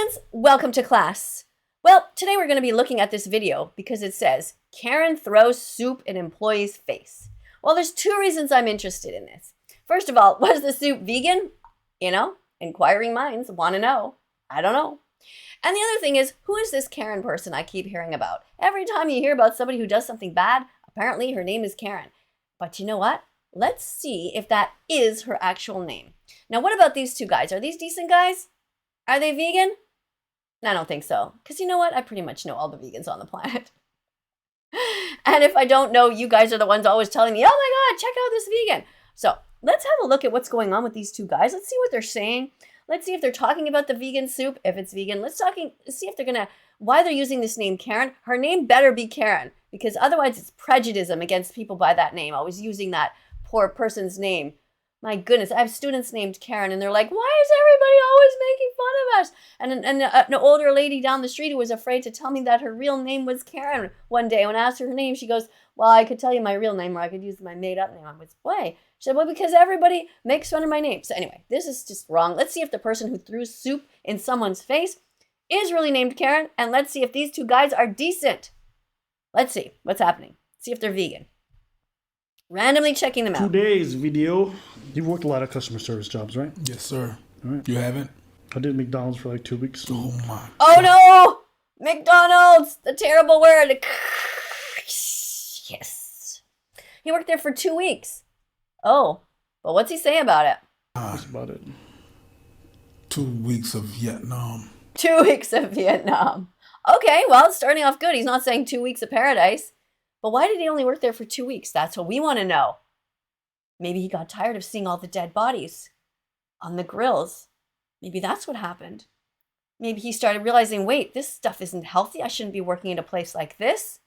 friends, welcome to class. Well, today we're going to be looking at this video because it says, Karen throws soup in employee's face. Well, there's two reasons I'm interested in this. First of all, was the soup vegan? You know, inquiring minds want to know. I don't know. And the other thing is, who is this Karen person I keep hearing about? Every time you hear about somebody who does something bad, apparently her name is Karen. But you know what? Let's see if that is her actual name. Now, what about these two guys? Are these decent guys? Are they vegan? I don't think so. Because you know what? I pretty much know all the vegans on the planet. And if I don't know, you guys are the ones always telling me, oh my God, check out this vegan. So let's have a look at what's going on with these two guys. Let's see what they're saying. Let's see if they're talking about the vegan soup, if it's vegan. Let's see if they're going to, why they're using this name Karen. Her name better be Karen, because otherwise it's prejudice against people by that name, always using that poor person's name. My goodness, I have students named Karen, and they're like, why is everybody always making fun of us? And an older lady down the street who was afraid to tell me that her real name was Karen one day. When I asked her name, she goes, well, I could tell you my real name, or I could use my made-up name. I was, why? She said, well, because everybody makes fun of my name. So anyway, this is just wrong. Let's see if the person who threw soup in someone's face is really named Karen, and let's see if these two guys are decent. Let's see what's happening. See if they're vegan. Randomly checking them out. Today's video. You've worked a lot of customer service jobs, right? Yes, sir. All right. You haven't? I did McDonald's for like 2 weeks. Oh my. Oh no! McDonald's! The terrible word. Yes. He worked there for 2 weeks. Oh, but what's he say about it? That's about it. 2 weeks of Vietnam. 2 weeks of Vietnam. Okay, well, starting off good. He's not saying 2 weeks of paradise. But why did he only work there for 2 weeks? That's what we want to know. Maybe he got tired of seeing all the dead bodies on the grills. Maybe that's what happened. Maybe he started realizing, wait, this stuff isn't healthy. I shouldn't be working in a place like this.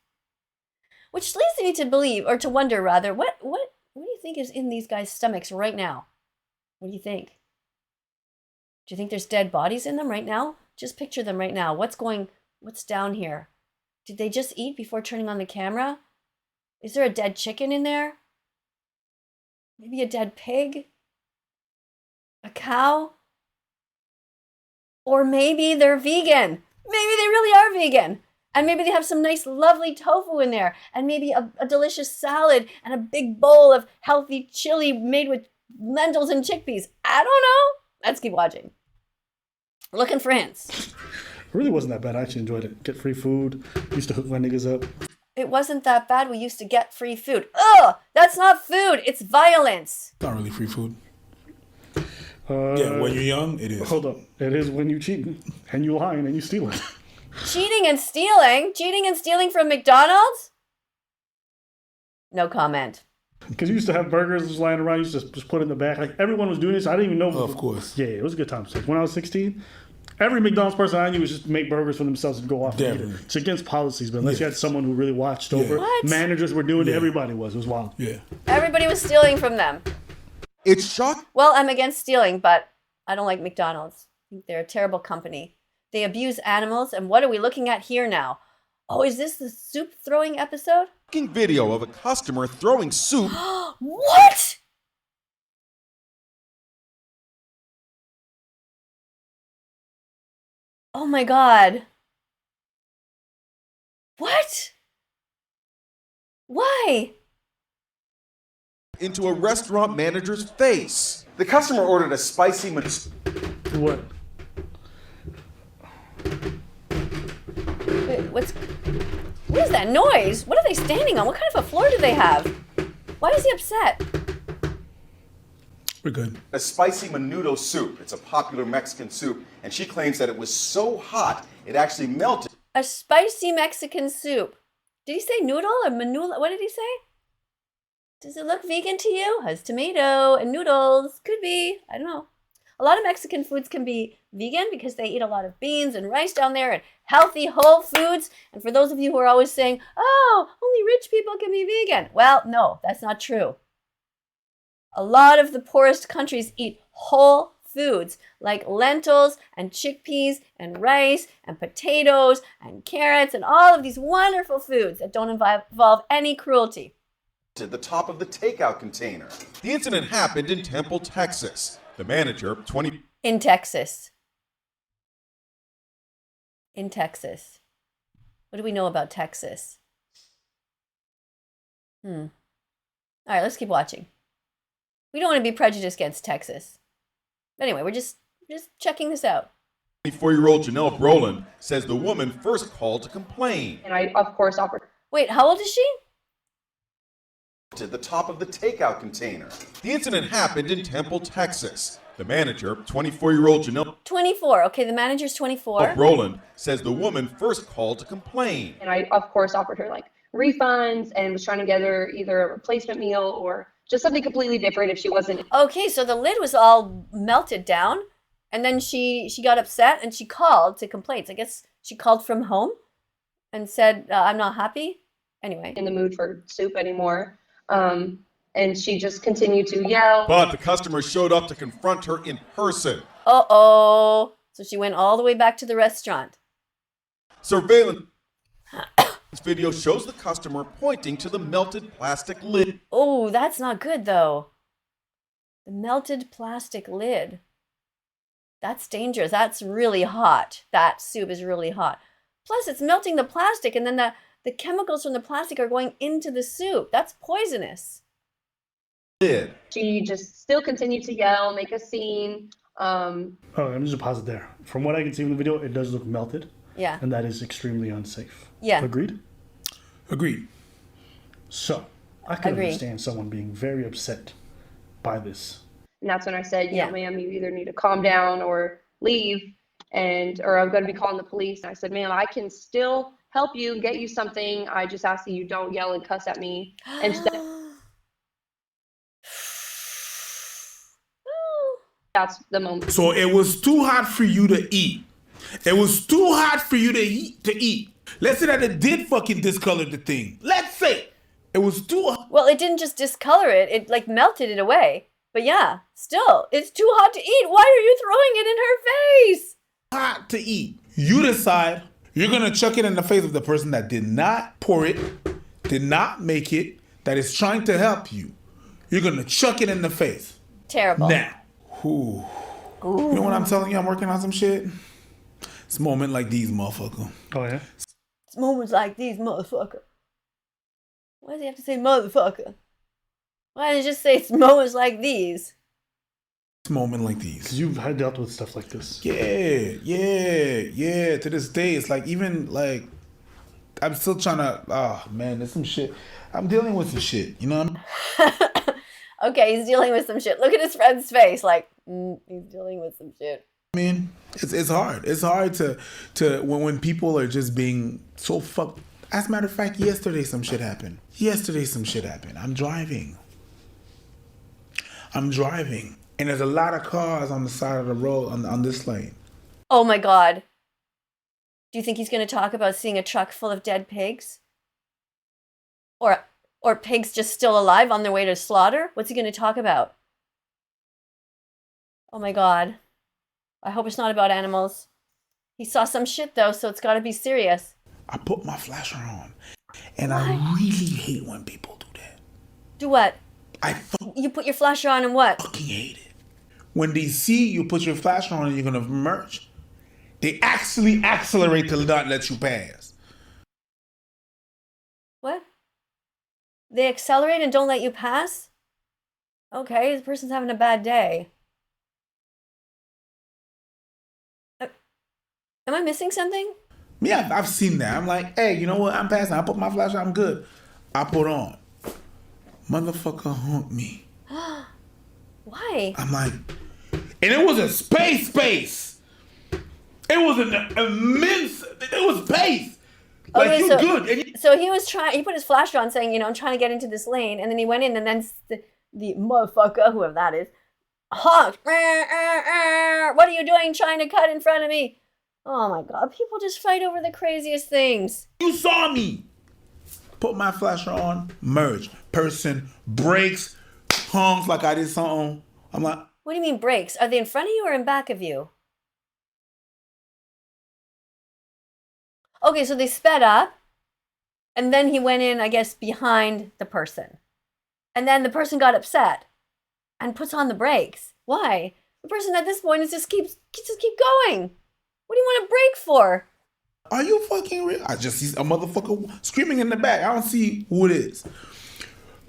Which leads me to believe, or to wonder rather, what do you think is in these guys' stomachs right now? What do you think? Do you think there's dead bodies in them right now? Just picture them right now. What's down here? Did they just eat before turning on the camera? Is there a dead chicken in there? Maybe a dead pig? A cow? Or maybe they're vegan. Maybe they really are vegan. And maybe they have some nice, lovely tofu in there. And maybe a delicious salad and a big bowl of healthy chili made with lentils and chickpeas. I don't know. Let's keep watching. Looking for hints. It really wasn't that bad. I actually enjoyed it. Get free food. Used to hook my niggas up. It wasn't that bad. We used to get free food. Ugh, that's not food. It's violence. Not really free food. Yeah, when you're young, it is. Hold up. It is when you cheat and you lying and you stealing. Cheating and stealing? Cheating and stealing from McDonald's? No comment. Because you used to have burgers just lying around. You used to just put it in the back. Like everyone was doing this. I didn't even know. Of course. Yeah, it was a good time. So when I was 16, every McDonald's person I knew was just make burgers for themselves and go off and eat it. It's against policies, but unless you had someone who really watched over, What? managers were doing it. Everybody was. It was wild. Yeah. Everybody was stealing from them. It's shocking. Well, I'm against stealing, but I don't like McDonald's. I think they're a terrible company. They abuse animals, and what are we looking at here now? Oh, is this the soup throwing episode? Video of a customer throwing soup. What? Oh my God. What? Why? Into a restaurant manager's face. The customer ordered a spicy What? Wait, what is that noise? What are they standing on? What kind of a floor do they have? Why is he upset? We're good. a spicy menudo soup. It's a popular Mexican soup, and she claims that it was so hot it actually melted. A spicy Mexican soup. Did he say noodle or manula? What did he say? Does it look vegan to you? Has tomato and noodles. Could be. I don't know. A lot of Mexican foods can be vegan because they eat a lot of beans and rice down there and healthy whole foods. And for those of you who are always saying, oh, only rich people can be vegan. Well, no, that's not true. A lot of the poorest countries eat whole foods like lentils and chickpeas and rice and potatoes and carrots and all of these wonderful foods that don't involve any cruelty. To the top of the takeout container. The incident happened in Temple, Texas. The manager, 20... In Texas. in Texas. What do we know about Texas? All right, let's keep watching. We don't want to be prejudiced against Texas. Anyway, we're just checking this out. 24-year-old Janelle Brolin says the woman first called to complain. And I, of course, offered. Wait, how old is she? To the top of the takeout container. The incident happened in Temple, Texas. The manager, 24-year-old Janelle 24. Okay, the manager's 24. Brolin, says the woman first called to complain. And I, of course, offered her like refunds and was trying to get her either a replacement meal or just something completely different if she wasn't. Okay, so the lid was all melted down, and then she got upset and she called to complaints. I guess she called from home and said, I'm not happy. Anyway. In the mood for soup anymore. And she just continued to yell. But the customer showed up to confront her in person. Uh-oh. So she went all the way back to the restaurant. Surveillance video shows the customer pointing to the melted plastic lid. Oh, that's not good, though. The melted plastic lid. That's dangerous. That's really hot. That soup is really hot. Plus, it's melting the plastic, and then the chemicals from the plastic are going into the soup. That's poisonous. Lid. She just still continued to yell, make a scene. Oh, let me just pause it there. From what I can see from the video, it does look melted. Yeah. And that is extremely unsafe. Yeah. Agreed? Agreed. So, I can Agreed. understand someone being very upset by this. And that's when I said, you Yeah. know, ma'am, you either need to calm down or leave, or I'm going to be calling the police. And I said, ma'am, I can still help you and get you something. I just ask that you don't yell and cuss at me. And that's the moment. So it was too hot for you to eat. It was too hot for you to eat. Let's say that it did fucking discolor the thing. Let's say it was too hot. Well, it didn't just discolor it. It, like, melted it away. But yeah, still, it's too hot to eat. Why are you throwing it in her face? Hot to eat. You decide you're gonna chuck it in the face of the person that did not pour it, did not make it, that is trying to help you. You're gonna chuck it in the face. Terrible. Now, you know what I'm telling you? I'm working on some shit. It's a moment like these, motherfucker. Oh, yeah? It's moments like these, motherfucker. Why does he have to say motherfucker? Why didn't he just say it's moments like these? It's a moment like these. Because you've had dealt with stuff like this. Yeah. To this day, it's like even like I'm still trying to. Oh man, there's some shit. I'm dealing with some shit. You know what I mean? Okay, he's dealing with some shit. Look at his friend's face. Like, he's dealing with some shit. I mean, it's hard. It's hard to when people are just being so fucked. As a matter of fact, yesterday some shit happened. I'm driving, and there's a lot of cars on the side of the road on this lane. Oh my God. Do you think he's going to talk about seeing a truck full of dead pigs? Or pigs just still alive on their way to slaughter? What's he going to talk about? Oh my God. I hope it's not about animals. He saw some shit though, so it's got to be serious. I put my flasher on, and I really hate when people do that. Do what? You put your flasher on and what? fucking hate it. When they see you put your flasher on and you're gonna merge, they actually accelerate to not let you pass. What? They accelerate and don't let you pass? Okay, the person's having a bad day. Am I missing something? Yeah, I've seen that. I'm like, hey, you know what? I'm passing. I put my flasher. I'm good. I put on. Motherfucker humped me. Why? I'm like, and it was a space. It was an immense. It was space. Like Okay, you so, good. And so he was trying. He put his flasher on, saying, "You know, I'm trying to get into this lane," and then he went in, and then the motherfucker, whoever that is, honked. What are you doing, trying to cut in front of me? Oh my God! People just fight over the craziest things. you saw me. Put my flasher on. Merge. Person brakes. Honks like I did something. I'm like, What do you mean brakes? Are they in front of you or in back of you? Okay, so they sped up, and then he went in, I guess, behind the person. And then the person got upset and puts on the brakes. Why? The person at this point is just keep going. What do you want to brake for? Are you fucking real? I just see a motherfucker screaming in the back. I don't see who it is.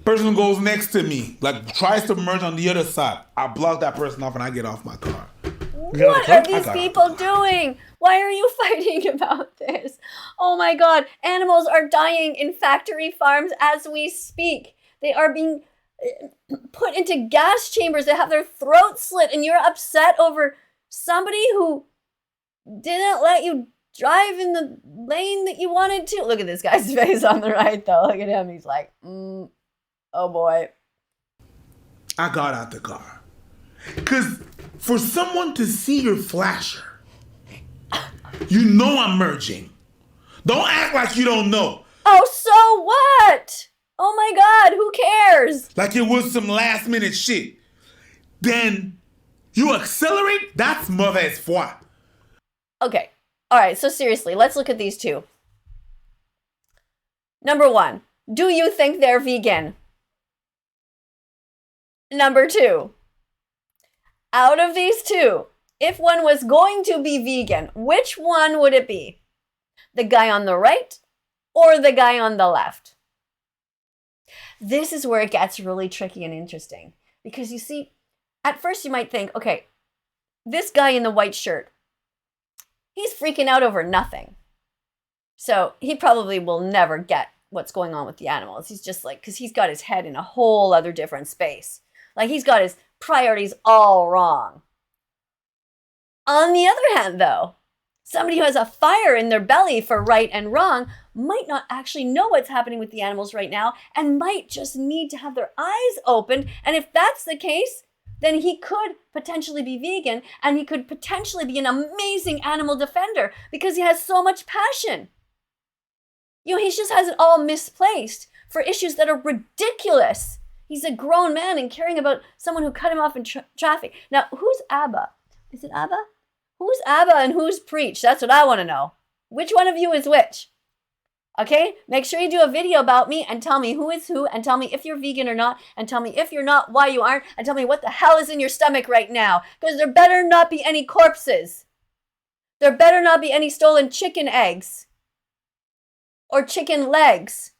Person goes next to me, like tries to merge on the other side. I block that person off and I get off my car. What are these people doing? Why are you fighting about this? Oh my God. Animals are dying in factory farms as we speak. They are being put into gas chambers. They have their throats slit, and you're upset over somebody who didn't let you drive in the lane that you wanted to. Look at this guy's face on the right, though. Look at him. He's like, oh boy. I got out the car. Because for someone to see your flasher, you know I'm merging. Don't act like you don't know. Oh, so what? Oh my God, who cares? Like it was some last minute shit. Then you accelerate? That's mauvaise foi. Okay. All right, so seriously, let's look at these two. Number one, do you think they're vegan? Number two, out of these two, if one was going to be vegan, which one would it be? The guy on the right or the guy on the left? This is where it gets really tricky and interesting. Because you see, at first you might think, okay, this guy in the white shirt, he's freaking out over nothing. So he probably will never get what's going on with the animals. He's just like, because he's got his head in a whole other different space. Like he's got his priorities all wrong. On the other hand, though, somebody who has a fire in their belly for right and wrong might not actually know what's happening with the animals right now and might just need to have their eyes opened. And if that's the case, then he could potentially be vegan and he could potentially be an amazing animal defender because he has so much passion. You know, he just has it all misplaced for issues that are ridiculous. He's a grown man and caring about someone who cut him off in traffic. Now, who's Abba? Is it Abba? Who's Abba and who's Preach? That's what I want to know. Which one of you is which? Okay? Make sure you do a video about me and tell me who is who and tell me if you're vegan or not and tell me if you're not, why you aren't, and tell me what the hell is in your stomach right now. Because there better not be any corpses. There better not be any stolen chicken eggs or chicken legs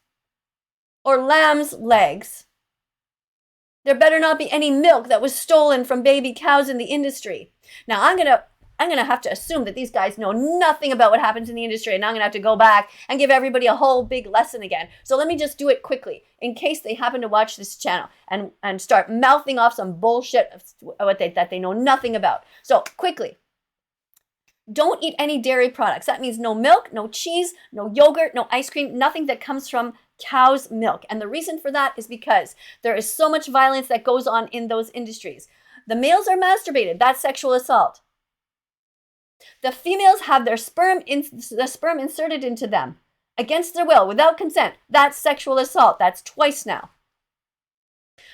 or lamb's legs. There better not be any milk that was stolen from baby cows in the industry. Now, I'm gonna have to assume that these guys know nothing about what happens in the industry, and I'm gonna have to go back and give everybody a whole big lesson again. So let me just do it quickly, in case they happen to watch this channel and start mouthing off some bullshit that they know nothing about. So quickly, don't eat any dairy products. That means no milk, no cheese, no yogurt, no ice cream, nothing that comes from cow's milk. And the reason for that is because there is so much violence that goes on in those industries. The males are masturbated. That's sexual assault. The females have their sperm inserted into them against their will, without consent. That's sexual assault. That's twice now.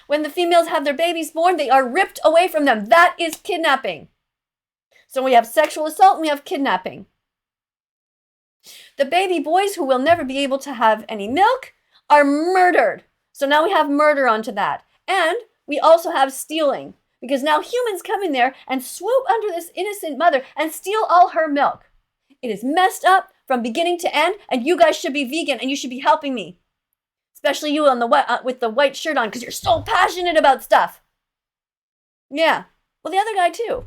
When the females have their babies born, they are ripped away from them. That is kidnapping. So we have sexual assault and we have kidnapping. The baby boys who will never be able to have any milk are murdered. So now we have murder onto that. And we also have stealing. Because now humans come in there and swoop under this innocent mother and steal all her milk. It is messed up from beginning to end, and you guys should be vegan and you should be helping me. Especially you on the with the white shirt on, because you're so passionate about stuff. Yeah. Well, the other guy too.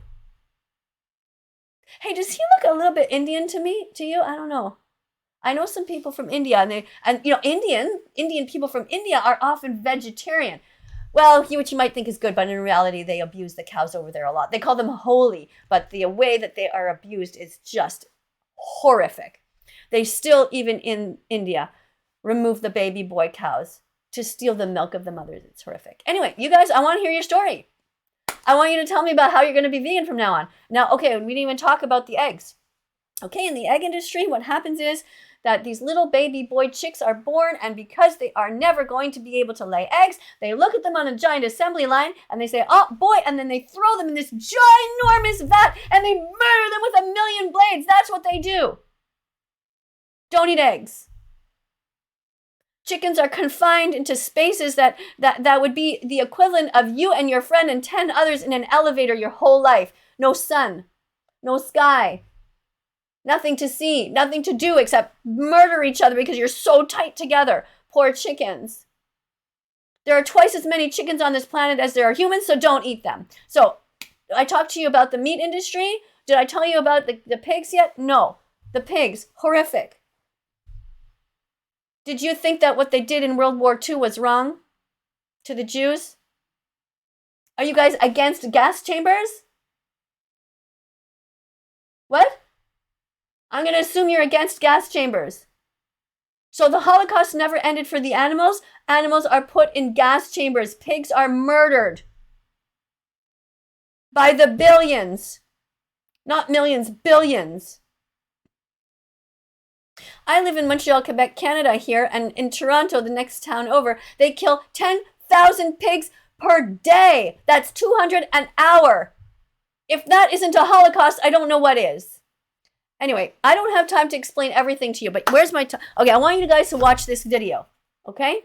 Hey, does he look a little bit Indian to you? I don't know. I know some people from India, and you know, Indian people from India are often vegetarian. Well, what you might think is good, but in reality, they abuse the cows over there a lot. They call them holy, but the way that they are abused is just horrific. They still, even in India, remove the baby boy cows to steal the milk of the mothers. It's horrific. Anyway, you guys, I want to hear your story. I want you to tell me about how you're going to be vegan from now on. Now, okay, we didn't even talk about the eggs. Okay, in the egg industry, what happens is that these little baby boy chicks are born, and because they are never going to be able to lay eggs, they look at them on a giant assembly line and they say, oh boy, and then they throw them in this ginormous vat and they murder them with 1,000,000 blades. That's what they do. Don't eat eggs. Chickens are confined into spaces that would be the equivalent of you and your friend and 10 others in an elevator your whole life. No sun, no sky. Nothing to see, nothing to do except murder each other because you're so tight together. Poor chickens. There are twice as many chickens on this planet as there are humans, so don't eat them. So, I talked to you about the meat industry. Did I tell you about the pigs yet? No. The pigs. Horrific. Did you think that what they did in World War II was wrong? To the Jews? Are you guys against gas chambers? What? I'm going to assume you're against gas chambers. So the Holocaust never ended for the animals. Animals are put in gas chambers. Pigs are murdered. By the billions. Not millions, billions. I live in Montreal, Quebec, Canada here, and in Toronto, the next town over, they kill 10,000 pigs per day. That's 200 an hour. If that isn't a Holocaust, I don't know what is. Anyway, I don't have time to explain everything to you, but where's my time? Okay, I want you guys to watch this video, okay?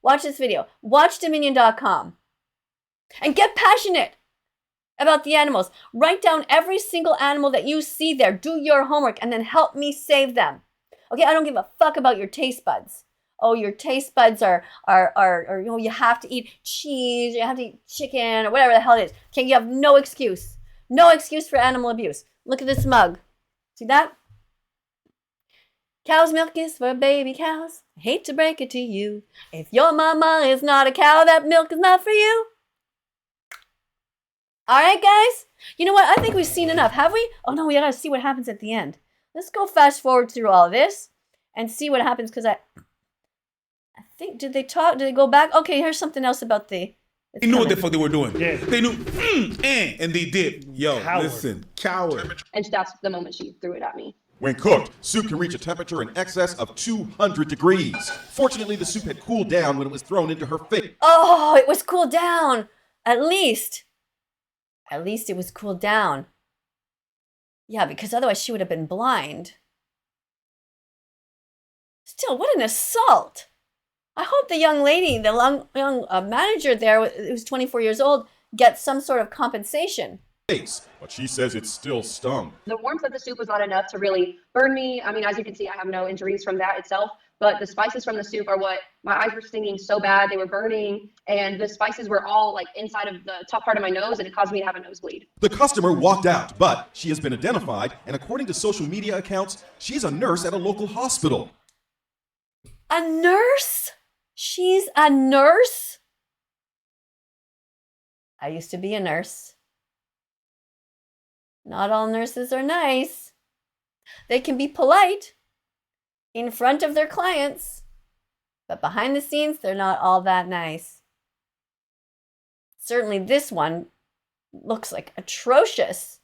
Watch this video. Watch Dominion.com. And get passionate about the animals. Write down every single animal that you see there. Do your homework and then help me save them. Okay, I don't give a fuck about your taste buds. Oh, your taste buds are you know, you have to eat cheese, you have to eat chicken, or whatever the hell it is. Okay, you have no excuse. No excuse for animal abuse. Look at this mug. See that? Cow's milk is for baby cows. I hate to break it to you. If your mama is not a cow, that milk is not for you. All right, guys? You know what? I think we've seen enough, have we? Oh, no, we gotta see what happens at the end. Let's go fast forward through all this and see what happens, because I think, did they talk? Did they go back? Okay, here's something else about the... They knew what the fuck they were doing. Yeah. They knew, and they did. Yo, Coward. listen, coward. And that's the moment she threw it at me. When cooked, soup can reach a temperature in excess of 200 degrees. Fortunately, the soup had cooled down when it was thrown into her face. Oh, it was cooled down. At least it was cooled down. Yeah, because otherwise she would have been blind. Still, what an assault. I hope the young lady, the young manager there, who's 24 years old, gets some sort of compensation. But she says it still stung. The warmth of the soup was not enough to really burn me. I mean, as you can see, I have no injuries from that itself, but the spices from the soup are what my eyes were stinging so bad. They were burning, and the spices were all like inside of the top part of my nose, and it caused me to have a nosebleed. The customer walked out, but she has been identified, and according to social media accounts, she's a nurse at a local hospital. A nurse? She's a nurse? I used to be a nurse. Not all nurses are nice. They can be polite in front of their clients, but behind the scenes, they're not all that nice. Certainly this one looks like atrocious.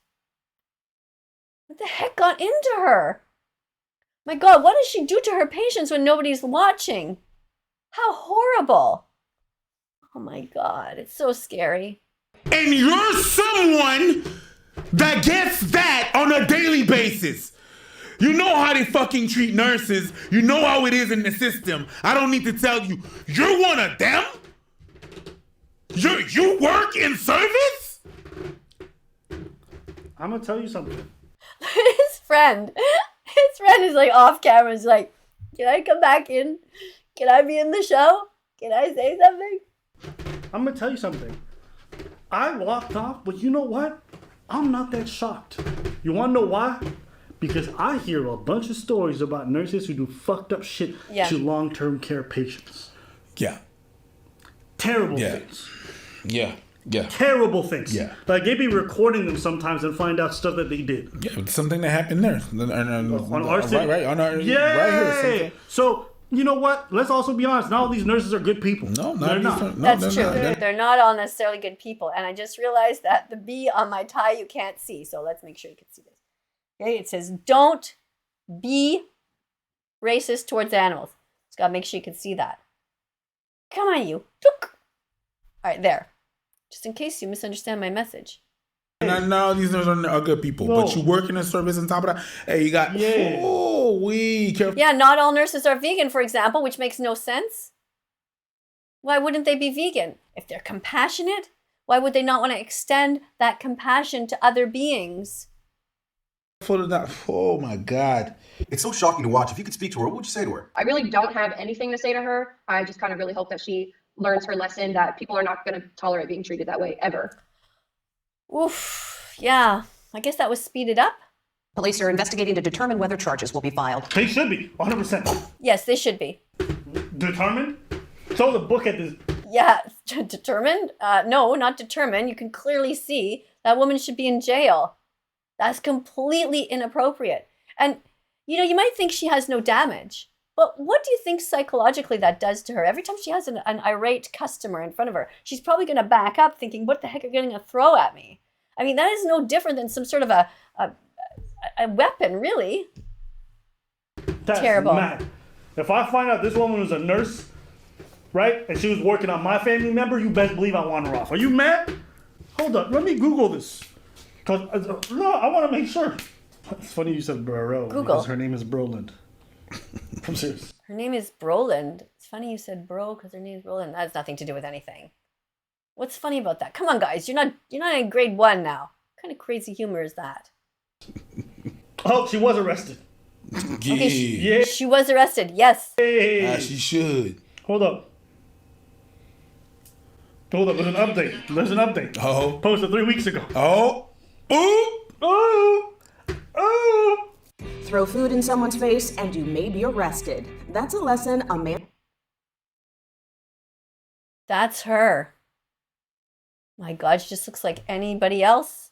What the heck got into her? My God, what does she do to her patients when nobody's watching? How horrible. Oh my God, it's so scary. And you're someone that gets that on a daily basis. You know how they fucking treat nurses. You know how it is in the system. I don't need to tell you. You're one of them? You work in service? I'm gonna tell you something. His friend is like off camera. He's like, can I come back in? Can I be in the show? Can I say something? I'm gonna tell you something. I walked off, but you know what? I'm not that shocked. You wanna know why? Because I hear a bunch of stories about nurses who do fucked up shit to long-term care patients. Yeah. Terrible things. Yeah. Yeah. Terrible things. Yeah. Like they be recording them sometimes and find out stuff that they did. Yeah, it's something that happened there. On our city. Right, on our, yeah. right here. So, you know what? Let's also be honest. Not all these nurses are good people. No, they're not. That's true. They're not all necessarily good people. And I just realized that the B on my tie you can't see. So let's make sure you can see this. Okay, it says, don't be racist towards animals. Just gotta make sure you can see that. Come on, you. All right, there. Just in case you misunderstand my message. No, these nurses are good people. No. But you work in a service on top of that. Hey, you got... Yeah. Oh, careful. Yeah, not all nurses are vegan, for example, which makes no sense. Why wouldn't they be vegan? If they're compassionate, why would they not want to extend that compassion to other beings? For the oh my God. It's so shocking to watch. If you could speak to her, what would you say to her? I really don't have anything to say to her. I just kind of really hope that she learns her lesson, that people are not going to tolerate being treated that way ever. Oof. Yeah. I guess that was speeded up. Police are investigating to determine whether charges will be filed. They should be 100% Yes, they should be. determined. Throw the book at this. Yeah, determined? No, not determined. You can clearly see that woman should be in jail. That's completely inappropriate. And, you know, you might think she has no damage, but what do you think psychologically that does to her? Every time she has an irate customer in front of her, she's probably going to back up thinking, what the heck are you going to throw at me? I mean, that is no different than some sort of a weapon, really. That's Terrible. mad. If I find out this woman was a nurse, right, and she was working on my family member, you best believe I want her off. Are you mad? Hold up, let me Google this. Cause no, I want to make sure. It's funny you said Bro. Google. Because her name is Broland. I'm serious. Her name is Broland. It's funny you said bro because her name is Broland. That has nothing to do with anything. What's funny about that? Come on, guys. You're not in grade 1 now. What kind of crazy humor is that? Oh, she was arrested. Yeah. Okay, Yeah. she was arrested. Yes. Hey. She should. Hold up. There's an update. Oh. Posted 3 weeks ago. Oh. Ooh. Oh. Oh. Throw food in someone's face and you may be arrested. That's a lesson a man. That's her. My God, she just looks like anybody else.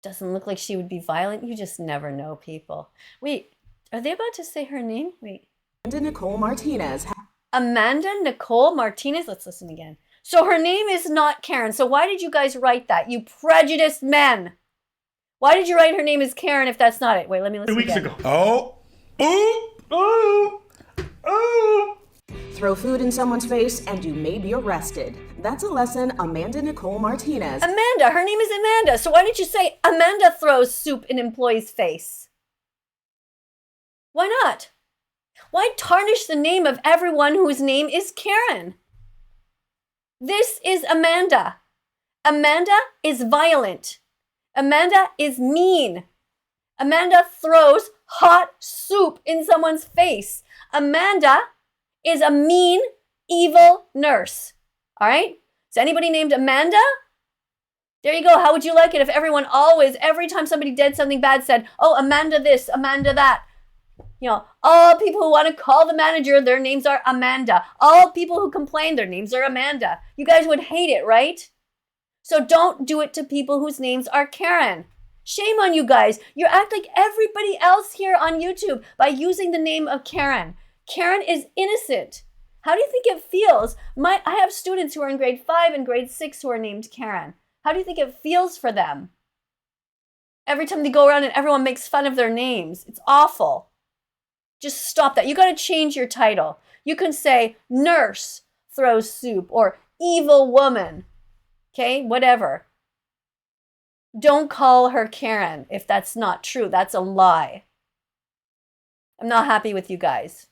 Doesn't look like she would be violent. You just never know people. Wait, are they about to say her name? Wait. Nicole Martinez. Amanda Nicole Martinez? Let's listen again. So her name is not Karen. So why did you guys write that? You prejudiced men. Why did you write her name as Karen if that's not it? Wait, let me listen 3 weeks again. ago. Oh. Ooh. Oh. Oh. Throw food in someone's face and you may be arrested. That's a lesson Amanda Nicole Martinez. Amanda. Her name is Amanda. So why did you say Amanda throws soup in employee's face? Why not? Why tarnish the name of everyone whose name is Karen? This is Amanda. Amanda is violent. Amanda is mean. Amanda throws hot soup in someone's face. Amanda is a mean, evil nurse. All right? Is anybody named Amanda? There you go. How would you like it if everyone always, every time somebody did something bad, said, oh, Amanda this, Amanda that? You know, all people who want to call the manager, their names are Amanda. All people who complain, their names are Amanda. You guys would hate it, right? So don't do it to people whose names are Karen. Shame on you guys. You act like everybody else here on YouTube by using the name of Karen. Karen is innocent. How do you think it feels? I have students who are in grade 5 and grade 6 who are named Karen. How do you think it feels for them? Every time they go around and everyone makes fun of their names. It's awful. Just stop that. You got to change your title. You can say nurse throws soup or evil woman. Okay, whatever. Don't call her Karen if that's not true. That's a lie. I'm not happy with you guys.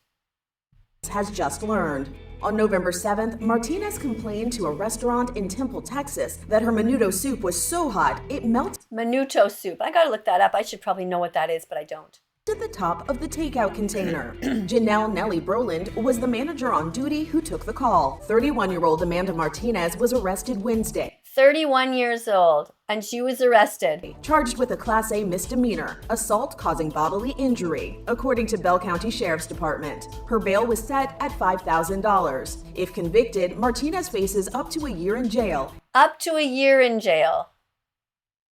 Has just learned. On November 7th, Martinez complained to a restaurant in Temple, Texas, that her menudo soup was so hot it melted Menudo soup. I gotta look that up. I should probably know what that is, but I don't. at the top of the takeout container. Janelle Nellie Broland was the manager on duty who took the call. 31-year-old Amanda Martinez was arrested Wednesday, 31 years old, and she was arrested. charged with a Class A misdemeanor, assault causing bodily injury, according to Bell County Sheriff's Department. Her bail was set at $5,000. If convicted, Martinez faces up to a year in jail. Up to a year in jail.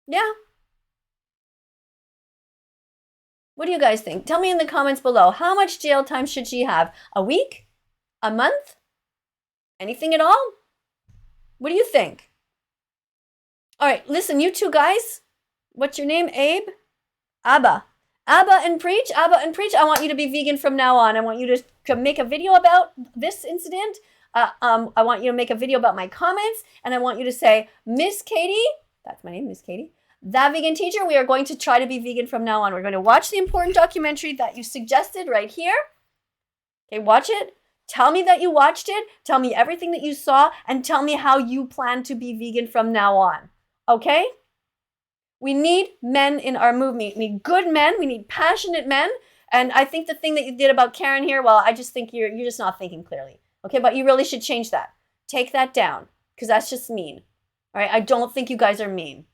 Yeah. What do you guys think? Tell me in the comments below. How much jail time should she have? A week? A month? Anything at all? What do you think? All right, listen, you two guys. What's your name? Abe? Abba. Abba and Preach. Abba and Preach. I want you to be vegan from now on. I want you to make a video about this incident. I want you to make a video about my comments. And I want you to say, Miss Katie, that's my name, Miss Katie, That Vegan Teacher, we are going to try to be vegan from now on. We're going to watch the important documentary that you suggested right here. Okay, watch it. Tell me that you watched it. Tell me everything that you saw. And tell me how you plan to be vegan from now on. Okay? We need men in our movement. We need good men. We need passionate men. And I think the thing that you did about Karen here, well, I just think you're just not thinking clearly. Okay, but you really should change that. Take that down, because that's just mean. All right, I don't think you guys are mean.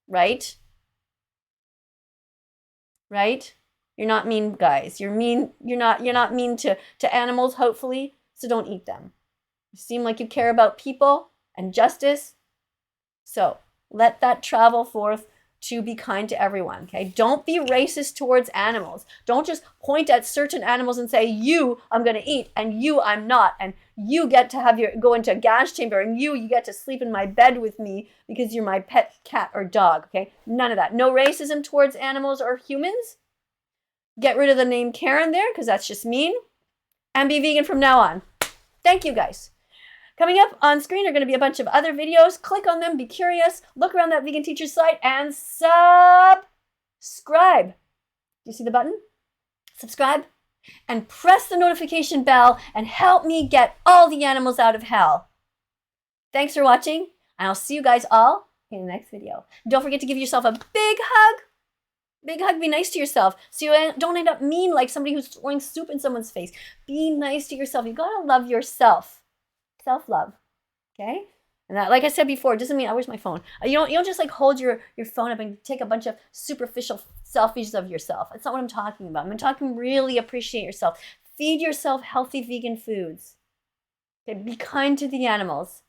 Right? Right? You're not mean guys. You're mean. You're not mean to animals, hopefully. So don't eat them. You seem like you care about people and justice. So let that travel forth to be kind to everyone, okay? Don't be racist towards animals. Don't just point at certain animals and say, you I'm gonna eat, and you I'm not, and you get to go into a gas chamber, and you get to sleep in my bed with me because you're my pet cat or dog, okay? None of that. No racism towards animals or humans. Get rid of the name Karen there, because that's just mean. And be vegan from now on. Thank you, guys. Coming up on screen are going to be a bunch of other videos. Click on them, be curious, look around that Vegan Teacher site, and subscribe. Do you see the button? Subscribe. And press the notification bell and help me get all the animals out of hell. Thanks for watching, and I'll see you guys all in the next video. Don't forget to give yourself a big hug. Big hug, be nice to yourself so you don't end up mean like somebody who's throwing soup in someone's face. Be nice to yourself. You gotta love yourself. Self-love, okay? And that, like I said before, doesn't mean, where's my phone? You don't just like hold your phone up and take a bunch of superficial selfies of yourself. That's not what I'm talking about. I'm talking really appreciate yourself. Feed yourself healthy vegan foods. Okay, be kind to the animals.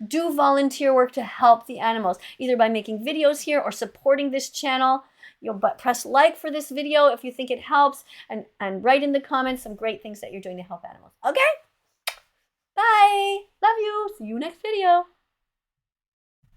Do volunteer work to help the animals, either by making videos here or supporting this channel. But press like for this video if you think it helps, and write in the comments some great things that you're doing to help animals. Okay? Bye. Love you. See you next video.